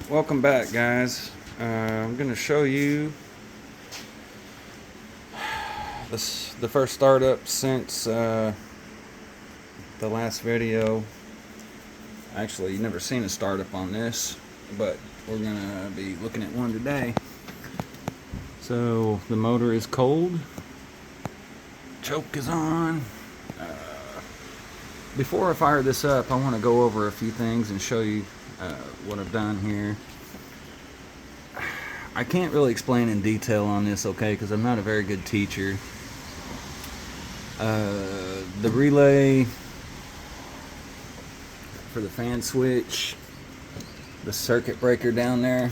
Welcome back, guys. I'm going to show you the first startup since the last video. Actually, you've never seen a startup on this, but we're going to be looking at one today. So the motor is cold, choke is on. Before I fire this up, I want to go over a few things and show you what I've done here. I can't really explain in detail on this, okay, because I'm not a very good teacher. The relay for the fan switch, the circuit breaker down there,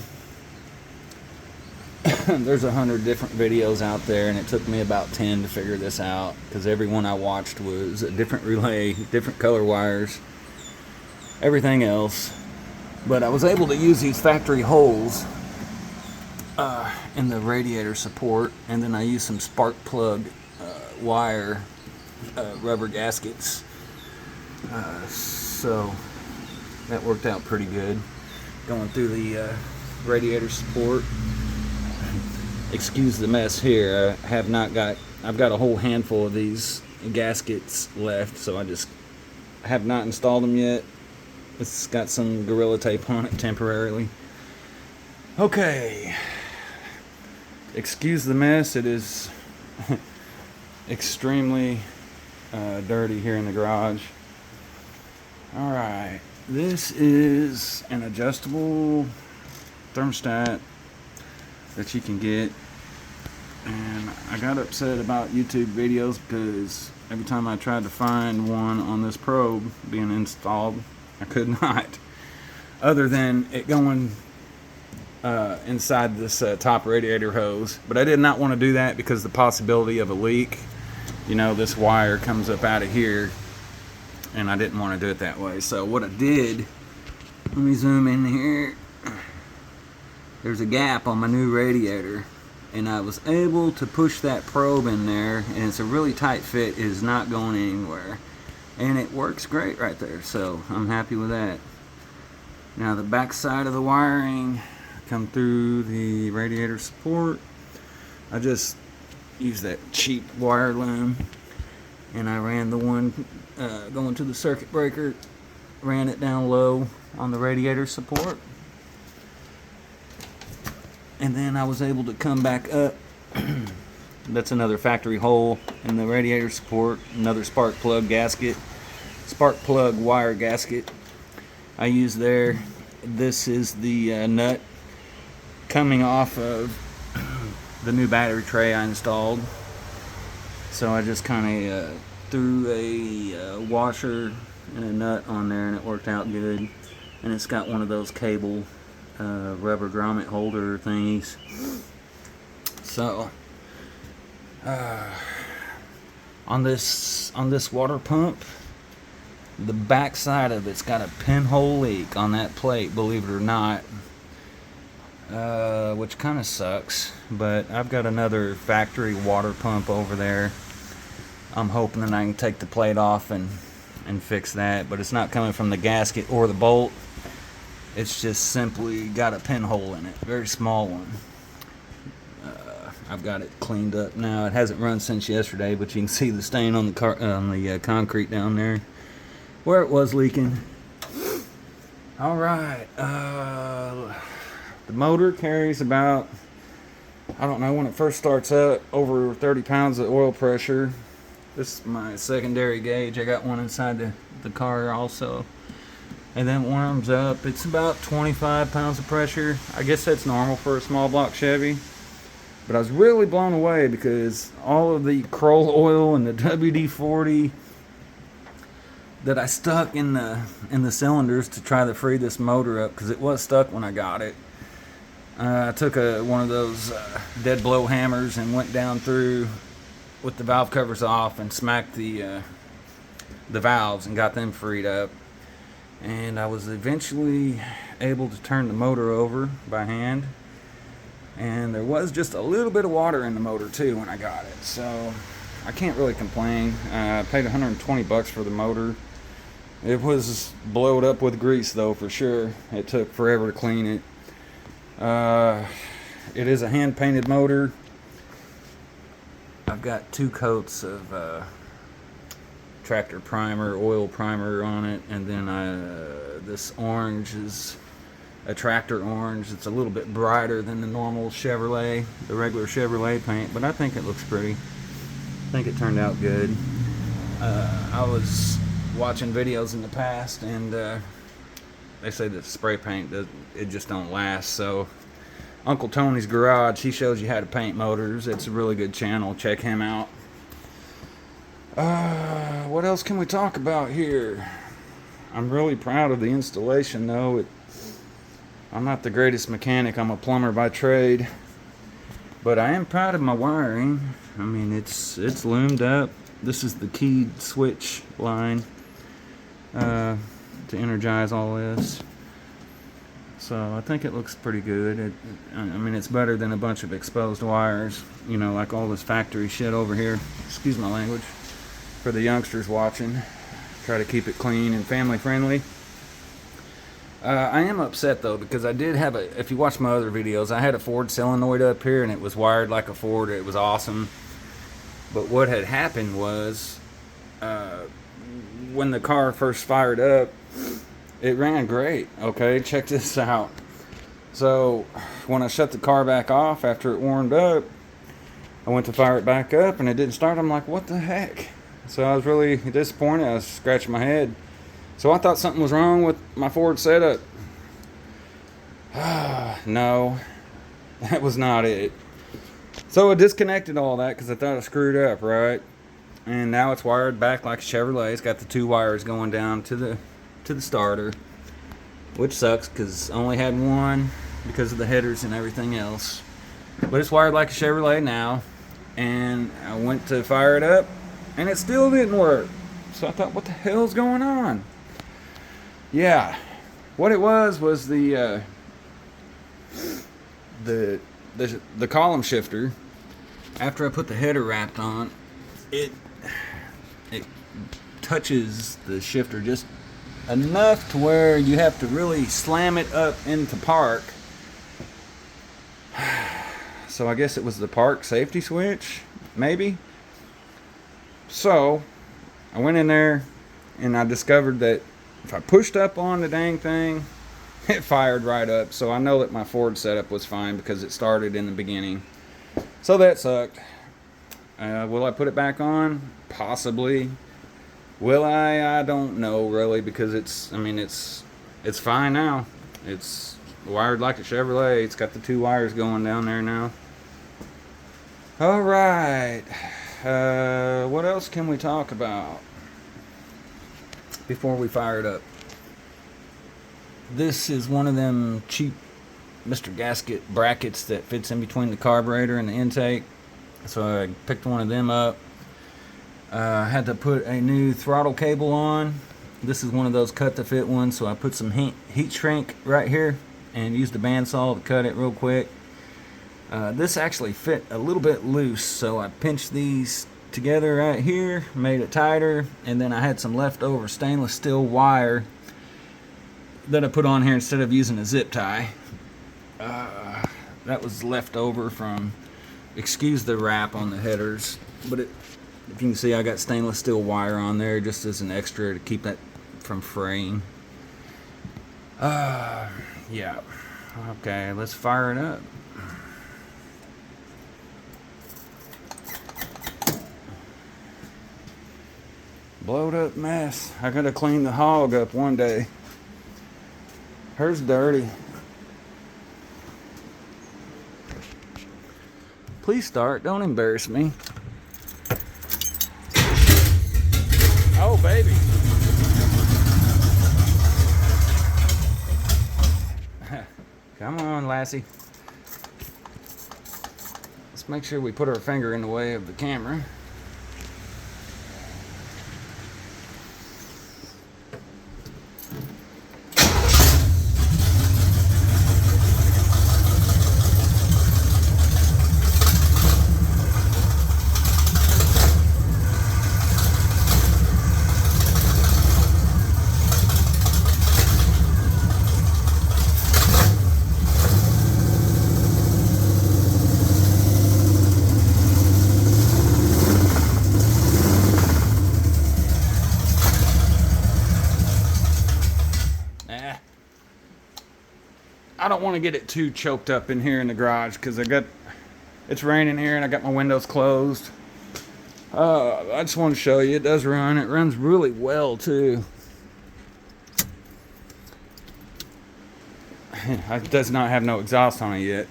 there's 100 different videos out there, and it took me about 10 to figure this out, because every one I watched was a different relay, different color wires, everything else. But I was able to use these factory holes in the radiator support, and then I used some spark plug wire rubber gaskets, so that worked out pretty good going through the radiator support. Excuse the mess here. I've got a whole handful of these gaskets left, so I just have not installed them yet. It's got some Gorilla Tape on it temporarily. Okay. Excuse the mess. It is extremely dirty here in the garage. Alright. This is an adjustable thermostat that you can get. And I got upset about YouTube videos because every time I tried to find one on this probe being installed, I could not, other than it going inside this top radiator hose. But I did not want to do that because the possibility of a leak. You know, this wire comes up out of here, and I didn't want to do it that way. So what I did, let me zoom in here. There's a gap on my new radiator, and I was able to push that probe in there, and it's a really tight fit. It is not going anywhere. And it works great right there, so I'm happy with that. Now the back side of the wiring, come through the radiator support. I just used that cheap wire loom, and I ran the one going to the circuit breaker, ran it down low on the radiator support. And then I was able to come back up. That's another factory hole in the radiator support, another spark plug gasket, spark plug wire gasket I use there. This is the nut coming off of the new battery tray I installed. So I just kind of threw a washer and a nut on there, and it worked out good. And it's got one of those cable rubber grommet holder thingies. So on this water pump, the back side of it's got a pinhole leak on that plate, believe it or not, which kind of sucks. But I've got another factory water pump over there. I'm hoping that I can take the plate off and fix that, but it's not coming from the gasket or the bolt. It's just simply got a pinhole in it, very small one. I've got it cleaned up now. It hasn't run since yesterday, but you can see the stain on the concrete down there where it was leaking. All right, the motor carries about, I don't know, when it first starts up, over 30 pounds of oil pressure. This is my secondary gauge. I got one inside the car also. And then it warms up. It's about 25 pounds of pressure. I guess that's normal for a small block Chevy. But I was really blown away because all of the Kroll oil and the WD-40 that I stuck in the cylinders to try to free this motor up, because it was stuck when I got it. I took one of those dead blow hammers and went down through with the valve covers off and smacked the valves and got them freed up. And I was eventually able to turn the motor over by hand. And there was just a little bit of water in the motor too when I got it. So I can't really complain. I paid $120 for the motor. It was blowed up with grease though, for sure. It took forever to clean it. It is a hand-painted motor. I've got 2 coats of tractor primer, oil primer on it, and then this orange is a tractor orange. It's a little bit brighter than the normal Chevrolet, the regular Chevrolet paint, but I think it looks pretty. I think it turned out good. I was watching videos in the past, and they say that spray paint it just don't last. So Uncle Tony's Garage, he shows you how to paint motors. It's a really good channel. Check him out. What else can we talk about here? I'm really proud of the installation, though. I'm not the greatest mechanic. I'm a plumber by trade, but I am proud of my wiring. I mean, it's loomed up. This is the keyed switch line to energize all this. So I think it looks pretty good. I mean, it's better than a bunch of exposed wires, you know, like all this factory shit over here. Excuse my language. For the youngsters watching, try to keep it clean and family friendly. I am upset though, because I did have if you watch my other videos, I had a Ford solenoid up here and it was wired like a Ford. It was awesome. But what had happened was, when the car first fired up, it ran great. Okay, check this out. So when I shut the car back off after it warmed up, I went to fire it back up and it didn't start. I'm like, what the heck? So I was really disappointed. I was scratching my head. So I thought something was wrong with my Ford setup. No, that was not it. So I disconnected all that because I thought I screwed up, right? And now it's wired back like a Chevrolet. It's got the 2 wires going down to the starter, which sucks because I only had one because of the headers and everything else. But it's wired like a Chevrolet now, and I went to fire it up, and it still didn't work. So I thought, what the hell's going on? Yeah, what it was the column shifter. After I put the header wrapped on, it touches the shifter just enough to where you have to really slam it up into park. So I guess it was the park safety switch, maybe. So I went in there and I discovered that if I pushed up on the dang thing, it fired right up. So I know that my Ford setup was fine because it started in the beginning. So that sucked. Will I put it back on? Possibly. Will I? I don't know really, because it's fine now. It's wired like a Chevrolet. It's got the 2 wires going down there now. All right. What else can we talk about before we fire it up? This is one of them cheap Mr. Gasket brackets that fits in between the carburetor and the intake. So I picked one of them up. I had to put a new throttle cable on. This is one of those cut to fit ones, so I put some heat shrink right here and used a bandsaw to cut it real quick. This actually fit a little bit loose, so I pinched these together right here, made it tighter, and then I had some leftover stainless steel wire that I put on here instead of using a zip tie. That was left over from, excuse the wrap on the headers, but if you can see, I got stainless steel wire on there just as an extra to keep that from fraying. Yeah. Okay, let's fire it up. Blowed up mess. I gotta clean the hog up one day. Her's dirty. Please start. Don't embarrass me. Oh, baby. Come on, lassie. Let's make sure we put our finger in the way of the camera. I don't want to get it too choked up in here in the garage because it's raining here and I got my windows closed. I just want to show you it does run. It runs really well too. It does not have no exhaust on it yet.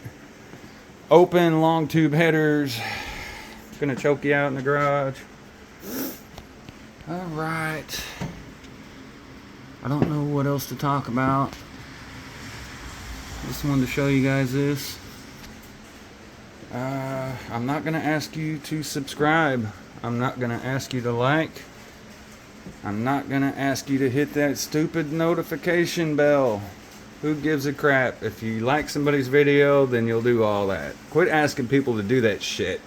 Open long tube headers. Gonna choke you out in the garage. All right. I don't know what else to talk about. Just wanted to show you guys this. I'm not gonna ask you to subscribe. I'm not gonna ask you to like. I'm not gonna ask you to hit that stupid notification bell. Who gives a crap? If you like somebody's video, then you'll do all that. Quit asking people to do that shit.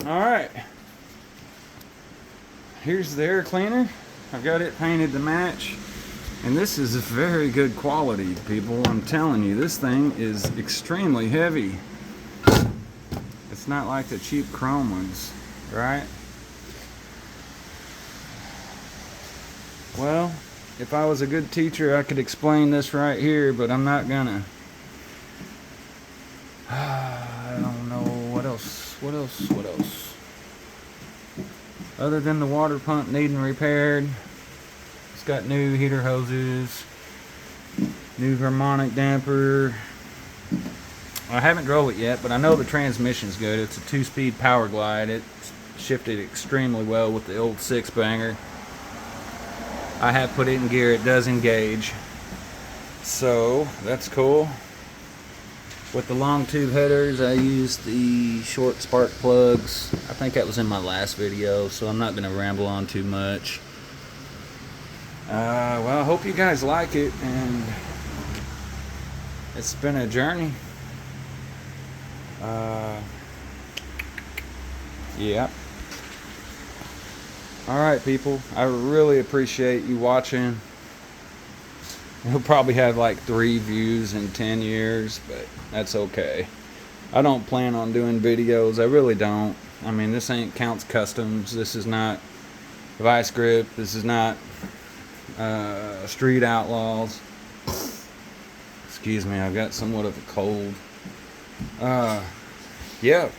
Alright. Here's the air cleaner. I've got it painted to match. And this is very good quality, people. I'm telling you, this thing is extremely heavy. It's not like the cheap chrome ones, right? Well, if I was a good teacher, I could explain this right here, but I'm not gonna. I don't know what else. Other than the water pump needing repaired. It's got new heater hoses, new harmonic damper. I haven't drove it yet, but I know the transmission's good. It's a 2-speed power glide. It shifted extremely well with the old 6-banger. I have put it in gear. It does engage. So, that's cool. With the long tube headers, I used the short spark plugs. I think that was in my last video, so I'm not going to ramble on too much. Well, I hope you guys like it, and it's been a journey. Yeah. Alright, people, I really appreciate you watching. He'll probably have like 3 views in 10 years, but that's okay. I don't plan on doing videos. I really don't. I mean, this ain't Counts Customs. This is not Vice Grip. This is not Street Outlaws. Excuse me, I've got somewhat of a cold. Yeah,